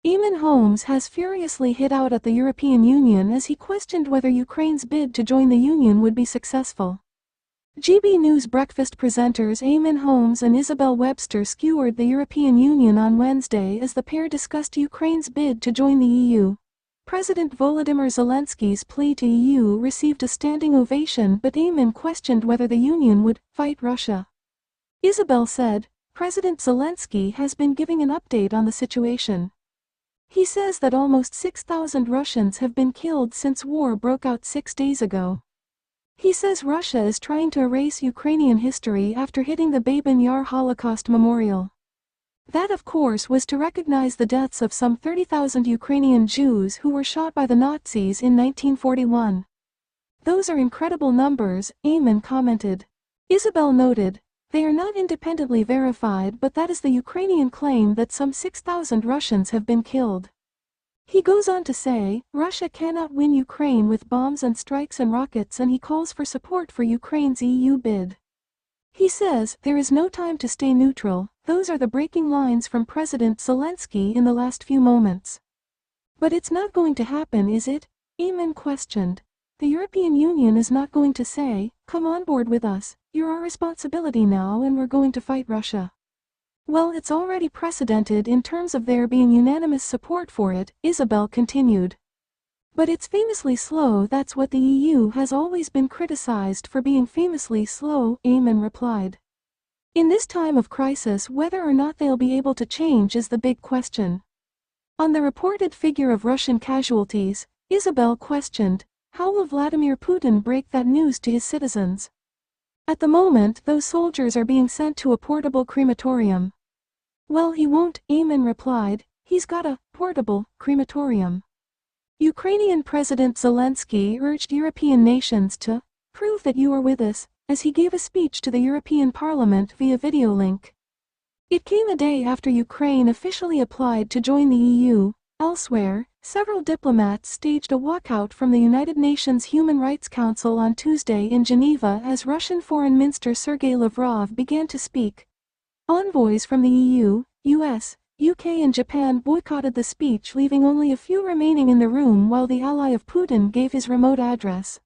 Eamonn Holmes has furiously hit out at the European Union as he questioned whether Ukraine's bid to join the Union would be successful. GB News breakfast presenters Eamonn Holmes and Isabel Webster skewered the European Union on Wednesday as the pair discussed Ukraine's bid to join the EU. President Volodymyr Zelensky's plea to EU received a standing ovation, but Eamonn questioned whether the Union would fight Russia. Isabel said, "President Zelensky has been giving an update on the situation. He says that almost 6,000 Russians have been killed since war broke out 6 days ago. He says Russia is trying to erase Ukrainian history after hitting the Babyn Yar Holocaust Memorial. That, of course, was to recognize the deaths of some 30,000 Ukrainian Jews who were shot by the Nazis in 1941. Those are incredible numbers," Eamonn commented. Isabel noted, "They are not independently verified, but that is the Ukrainian claim that some 6,000 Russians have been killed." He goes on to say, Russia cannot win Ukraine with bombs and strikes and rockets, and he calls for support for Ukraine's EU bid. He says, "There is no time to stay neutral." Those are the breaking lines from President Zelensky in the last few moments. "But it's not going to happen, is it?" Eamonn questioned. "The European Union is not going to say, 'Come on board with us, you're our responsibility now and we're going to fight Russia.'" "Well, it's already precedented in terms of there being unanimous support for it," Isabel continued. "But it's famously slow. That's what the EU has always been criticized for, being famously slow," Eamonn replied. "In this time of crisis, whether or not they'll be able to change is the big question." On the reported figure of Russian casualties, Isabel questioned, "How will Vladimir Putin break that news to his citizens?" "At the moment, those soldiers are being sent to a portable crematorium." "Well, he won't," Eamonn replied. "He's got a portable crematorium." Ukrainian President Zelensky urged European nations to prove that you are with us, as he gave a speech to the European Parliament via video link. It came a day after Ukraine officially applied to join the EU. Elsewhere, several diplomats staged a walkout from the United Nations Human Rights Council on Tuesday in Geneva as Russian Foreign Minister Sergei Lavrov began to speak. Envoys from the EU, US, UK and Japan boycotted the speech, leaving only a few remaining in the room while the ally of Putin gave his remote address.